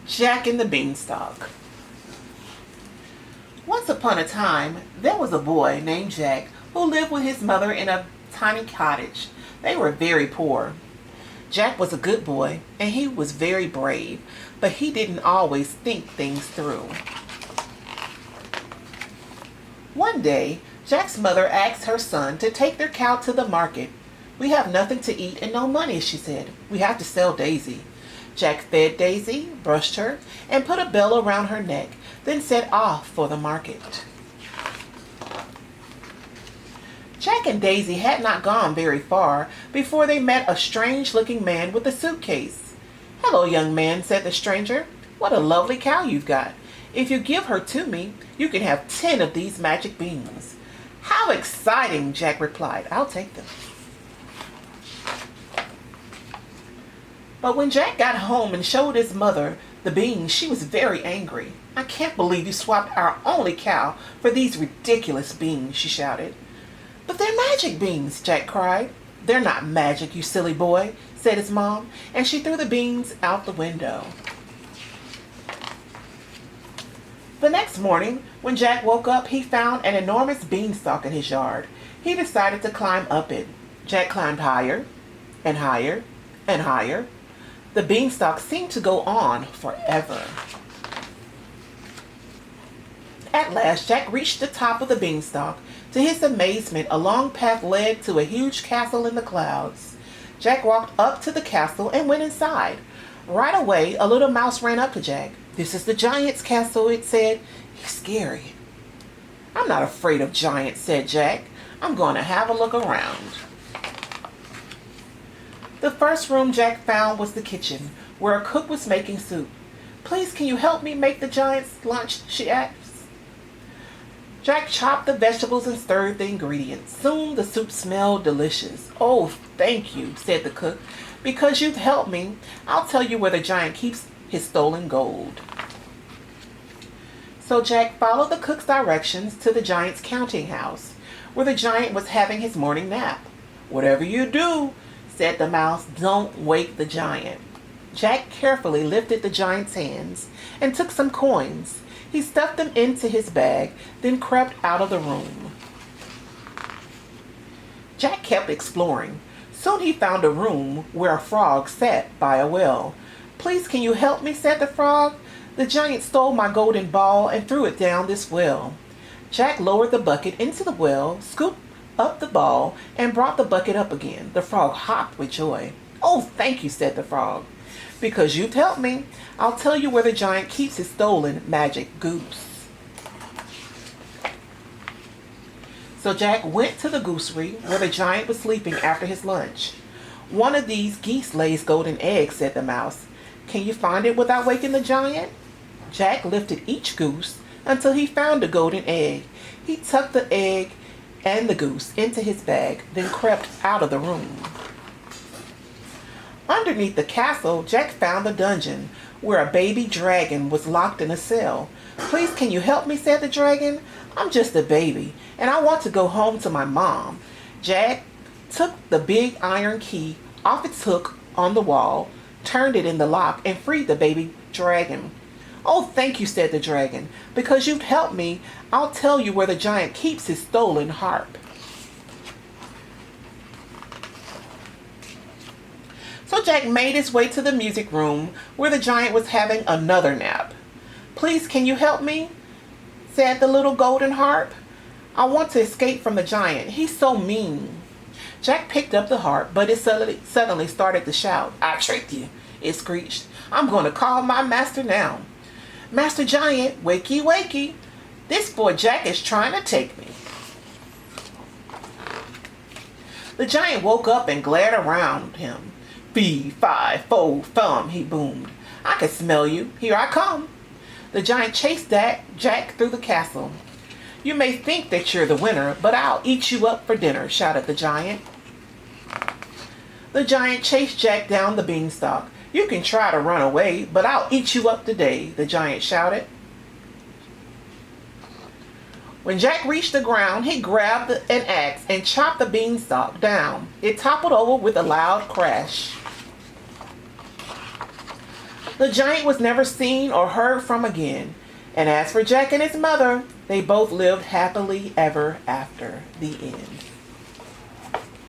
Jack and the Beanstalk. Once upon a time, there was a boy named Jack who lived with his mother in a tiny cottage. They were very poor. Jack was a good boy and he was very brave, but he didn't always think things through. One day, Jack's mother asked her son to take their cow to the market. "We have nothing to eat and no money," she said. "We have to sell Daisy." Jack fed Daisy, brushed her, and put a bell around her neck, then set off for the market. Jack and Daisy had not gone very far before they met a strange-looking man with a suitcase. "Hello, young man," said the stranger. "What a lovely cow you've got. If you give her to me, you can have 10 of these magic beans." "How exciting," Jack replied. "I'll take them." But when Jack got home and showed his mother the beans, she was very angry. "I can't believe you swapped our only cow for these ridiculous beans," she shouted. "But they're magic beans," Jack cried. "They're not magic, you silly boy," said his mom, and she threw the beans out the window. The next morning, when Jack woke up, he found an enormous beanstalk in his yard. He decided to climb up it. Jack climbed higher and higher and higher. The beanstalk seemed to go on forever. At last, Jack reached the top of the beanstalk. To his amazement, a long path led to a huge castle in the clouds. Jack walked up to the castle and went inside. Right away, a little mouse ran up to Jack. "This is the giant's castle," it said. "He's scary." "I'm not afraid of giants," said Jack. "I'm going to have a look around." The first room Jack found was the kitchen, where a cook was making soup. "Please, can you help me make the giant's lunch?" she asked. Jack chopped the vegetables and stirred the ingredients. Soon the soup smelled delicious. "Oh, thank you," said the cook. "Because you've helped me, I'll tell you where the giant keeps his stolen gold." So Jack followed the cook's directions to the giant's counting house, where the giant was having his morning nap. "Whatever you do," said the mouse, "don't wake the giant." Jack carefully lifted the giant's hands and took some coins. He stuffed them into his bag, then crept out of the room. Jack kept exploring. Soon he found a room where a frog sat by a well. "Please, can you help me?" said the frog. "The giant stole my golden ball and threw it down this well." Jack lowered the bucket into the well, scooped up the ball, and brought the bucket up again. The frog hopped with joy. "Oh, thank you," said the frog. "Because you've helped me, I'll tell you where the giant keeps his stolen magic goose." So Jack went to the goosery where the giant was sleeping after his lunch. "One of these geese lays golden eggs," said the mouse. "Can you find it without waking the giant?" Jack lifted each goose until he found a golden egg. He tucked the egg and the goose into his bag, then crept out of the room. Underneath the castle, Jack found the dungeon where a baby dragon was locked in a cell. "Please, can you help me?" said the dragon. "I'm just a baby, and I want to go home to my mom." Jack took the big iron key off its hook on the wall, turned it in the lock, and freed the baby dragon. "Oh, thank you," said the dragon. "Because you've helped me, I'll tell you where the giant keeps his stolen harp." So Jack made his way to the music room where the giant was having another nap. "Please, can you help me?" said the little golden harp. "I want to escape from the giant. He's so mean." Jack picked up the harp, but it suddenly started to shout. "I tricked you," it screeched. "I'm going to call my master now. Master Giant, wakey, wakey. This boy Jack is trying to take me." The giant woke up and glared around him. "Fee, fi, fo, fum," he boomed. "I can smell you. Here I come." The giant chased Jack through the castle. "You may think that you're the winner, but I'll eat you up for dinner," shouted the giant. The giant chased Jack down the beanstalk. "You can try to run away, but I'll eat you up today," the giant shouted. When Jack reached the ground, he grabbed an axe and chopped the beanstalk down. It toppled over with a loud crash. The giant was never seen or heard from again. And as for Jack and his mother, they both lived happily ever after. The end.